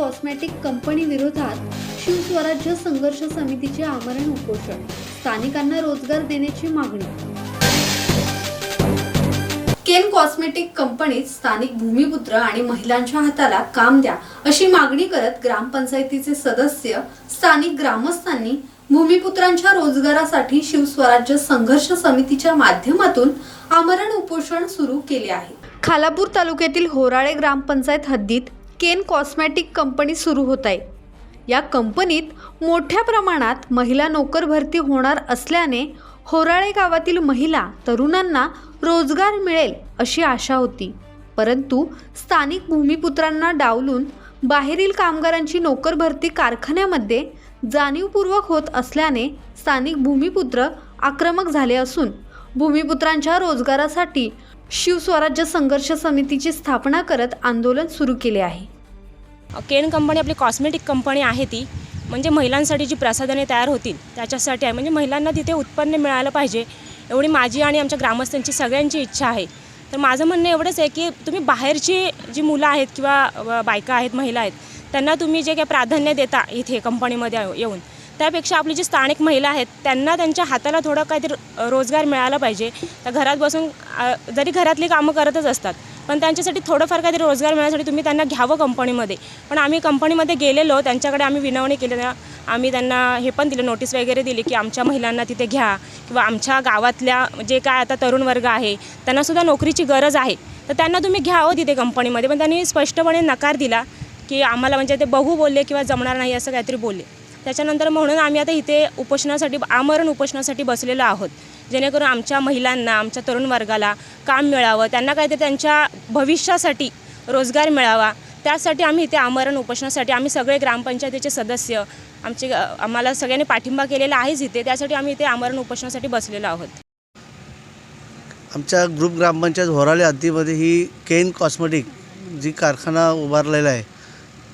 Cosmetic company विरोधात शिवस्वराज्य संघर्ष समितीचे आमरण उपोषण, स्थानिकांना रोजगार देण्याची मागणी। केन कॉस्मेटिक कंपनीत स्थानिक भूमिपुत्र आणि महिलांच्या हाताला काम द्या अशी मागणी करत ग्रामपंचायतीचे सदस्य, स्थानिक ग्रामस्थांनी भूमिपुत्रांच्या रोजगारासाठी शिवस्वराज्य संघर्ष समितीच्या माध्यमातून आमरण उपोषण सुरू केले आहे। खालापूर तालुक्यातील होराळे ग्रामपंचायत हद्दीत केन कॉस्मेटिक कंपनी सुरू होत आहे। या कंपनीत मोठ्या प्रमाणात महिला नोकर भरती होणार असल्याने होराळे गावातील महिला तरुणांना रोजगार मिळेल अशी आशा होती, परंतु स्थानिक भूमिपुत्रांना डावलून बाहेरील कामगारांची नोकर भरती कारखान्यामध्ये जाणीवपूर्वक होत असल्याने स्थानिक भूमिपुत्र आक्रमक झाले असून भूमिपुत्रांच्या रोजगारासाठी शिवस्वराज्य संघर्ष समितीची स्थापना करत आंदोलन सुरू केले आहे। केन कंपनी आपली कॉस्मेटिक कंपनी आहे, ती म्हणजे महिलांसाठी जी प्रसाधने तयार होतील त्याच्यासाठी आहे। म्हणजे महिलांना तिथे उत्पन्न मिळालं पाहिजे एवढी माझी आणि आमच्या ग्रामस्थांची सगळ्यांची इच्छा आहे। तर माझं म्हणणं एवढंच आहे की तुम्ही बाहेरची जी मुलं आहेत किंवा बायका आहेत, महिला आहेत, त्यांना तुम्ही जे काही प्राधान्य देता इथे कंपनीमध्ये येऊन, त्यापेक्षा आपली जी स्थानिक महिला आहेत त्यांना त्यांच्या हाताला थोडं काहीतरी रोजगार मिळाला पाहिजे। तर घरात बसून जरी घरातली कामं करतच असतात, पण त्यांच्यासाठी थोडंफार काहीतरी रोजगार मिळण्यासाठी तुम्ही त्यांना घ्यावं कंपनीमध्ये। पण आम्ही कंपनीमध्ये गेलेलो, त्यांच्याकडे आम्ही विनवणी केली, आम्ही त्यांना हे पण दिलं, नोटीस वगैरे दिली की आमच्या महिलांना तिथे घ्या किंवा आमच्या गावातल्या जे काय आता तरुण वर्ग आहे त्यांनासुद्धा नोकरीची गरज आहे, तर त्यांना तुम्ही घ्यावं तिथे कंपनीमध्ये। पण त्यांनी स्पष्टपणे नकार दिला की आम्हाला म्हणजे ते बघू बोलले किंवा जमणार नाही असं काहीतरी बोलले। त्याच्यानंतर म्हणून आम्ही आता इथे उपोषणासाठी, आमरण उपोषणासाठी बसलेलो आहोत, जेणेकरून आमच्या महिलांना, आमच्या तरुण वर्गाला काम मिळावं, त्यांना काहीतरी त्यांच्या भविष्यासाठी रोजगार मिळावा, त्यासाठी आम्ही इथे आमरण उपोषणासाठी, आम्ही सगळे ग्रामपंचायतीचे सदस्य, आम्हाला सगळ्यांनी पाठिंबा केलेला आहेच इथे, त्यासाठी आम्ही इथे आमरण उपोषणासाठी बसलेलो आहोत। आमच्या ग्रुप ग्रामपंचायत होराळे हद्दीमध्ये ही केन कॉस्मेटिक जी कारखाना उभारलेला आहे,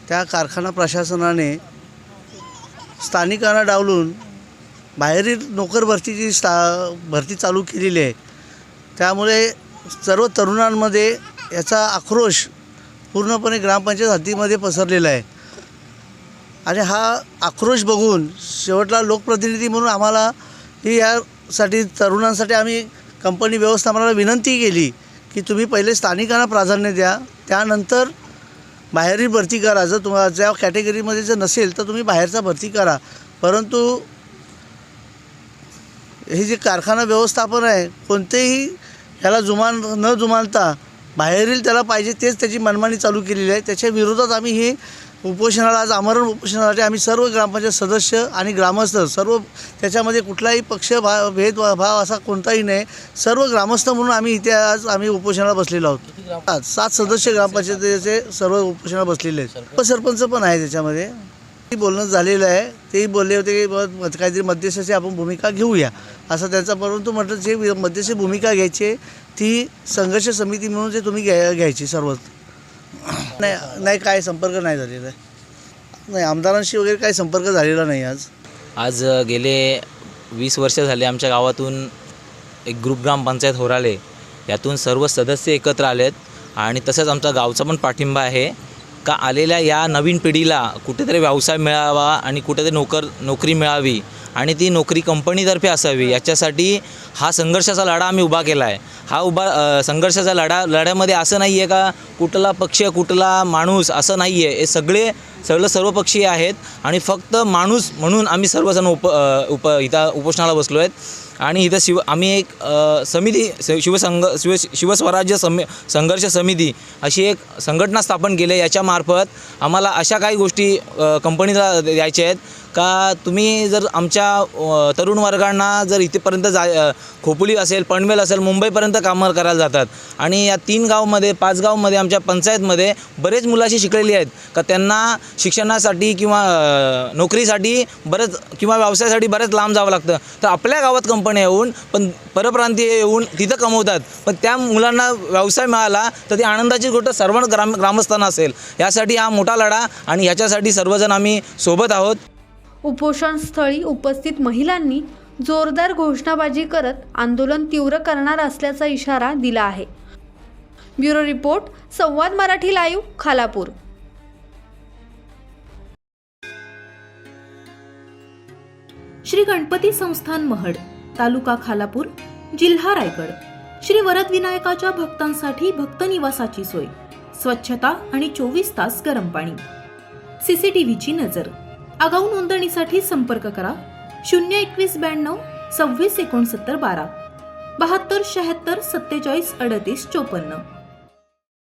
त्या कारखाना प्रशासनाने स्थानिकांना डावलून बाहेरील नोकर भरतीची भरती चालू केलेली आहे। त्यामुळे सर्व तरुणांमध्ये याचा आक्रोश पूर्णपणे ग्रामपंचायत हद्दीमध्ये पसरलेला आहे आणि हा आक्रोश बघून शेवटला लोकप्रतिनिधी म्हणून आम्हाला ही यासाठी तरुणांसाठी आम्ही कंपनी व्यवस्थापनाला विनंती केली की तुम्ही पहिले स्थानिकांना प्राधान्य द्या, त्यानंतर बाहेरील भरती करा। जर तुम्हाला ज्या कॅटेगरीमध्ये जर नसेल तर तुम्ही बाहेरचा भरती करा, परंतु हे जे कारखाना व्यवस्थापन आहे कोणतेही ह्याला न जुमानता बाहेरील त्याला पाहिजे तेच त्याची मनमानी चालू केलेली आहे। त्याच्या विरोधात आम्ही हे उपोषणाला, आज आमरण उपोषणासाठी आम्ही सर्व ग्रामपंचायत सदस्य आणि ग्रामस्थ, सर्व त्याच्यामध्ये कुठलाही भेदभाव असा कोणताही नाही, सर्व ग्रामस्थ म्हणून आम्ही इथे आज आम्ही उपोषणाला बसलेलो आहोत। 7 सदस्य ग्रामपंचायतीचे सर्व उपोषणाला बसलेले आहेत, सरपंच पण आहे त्याच्यामध्ये। बोलणं झालेलं आहे, तेही बोलले होते की काहीतरी मध्यस्थाची आपण भूमिका घेऊया असं त्यांचा, परंतु म्हटलं जे मध्यस्थी भूमिका घ्यायची ती संघर्ष समिती म्हणून जे तुम्ही घ्यायची सर्वच नाही काय संपर्क नाही झालेला आहे, नाही आमदारांशी वगैरे काही संपर्क झालेला नाही। आज गेले 20 वर्ष झाले आमच्या गावातून एक ग्रुप ग्रामपंचायत होराळे यातून सर्व सदस्य एकत्र आलेत आणि तसंच आमचा गावचा पण पाठिंबा आहे का आलेल्या या नवीन पिढीला कुठेतरी व्यवसाय मिळावा आणि कुठेतरी नोकरी मिळावी आणि ती नोकरी कंपनीतर्फे असावी, याच्यासाठी हा संघर्षाचा लढा आम्ही उभा केला आहे। हा संघर्षाचा लढ्यामध्ये असं नाही आहे का कुठला पक्ष कुठला माणूस असं नाही आहे, हे सगळं सर्वपक्षीय आहेत आणि फक्त माणूस म्हणून आम्ही सर्वजण इथं उपोषणाला बसलो आहेत। आणि इथं आम्ही एक समिती शिवस्वराज्य संघर्ष समिती अशी एक संघटना स्थापन केली आहे। याच्यामार्फत आम्हाला अशा काही गोष्टी कंपनीला द्यायच्या आहेत का तुम्ही जर आमच्या तरुण वर्गांना जर इथेपर्यंत खोपोली असेल, पनवेल असेल, मुंबईपर्यंत कामं करायला जातात आणि या 3 गावमध्ये 5 गावमध्ये आमच्या पंचायतमध्ये बरेच मुलं अशी शिकलेली आहेत का त्यांना शिक्षणासाठी किंवा नोकरीसाठी बरेच किंवा व्यवसायासाठी बरेच लांब जावं लागतं, तर आपल्या गावात कंपन्या येऊन पण परप्रांतीय येऊन तिथं कमवतात, पण त्या मुलांना व्यवसाय मिळाला तर ती आनंदाची गोष्ट सर्व ग्रामस्थांना असेल। यासाठी हा मोठा लढा आणि ह्याच्यासाठी सर्वजण आम्ही सोबत आहोत। उपोषण स्थळी उपस्थित महिलांनी जोरदार घोषणाबाजी करत आंदोलन तीव्र करणार असल्याचा इशारा दिला आहे। ब्युरो रिपोर्ट, संवाद मराठी लाईव्ह, खालापूर। श्री गणपती संस्थान महड, तालुका खालापूर, जिल्हा रायगड. श्री वरदविनायकाच्या भक्तांसाठी भक्त निवासाची सोय, स्वच्छता आणि 24 तास गरम पाणी. सीसीटीव्हीची नजर. आगाऊ नोंदणीसाठी संपर्क करा 02192 26 69 12 72 76 47 38 54.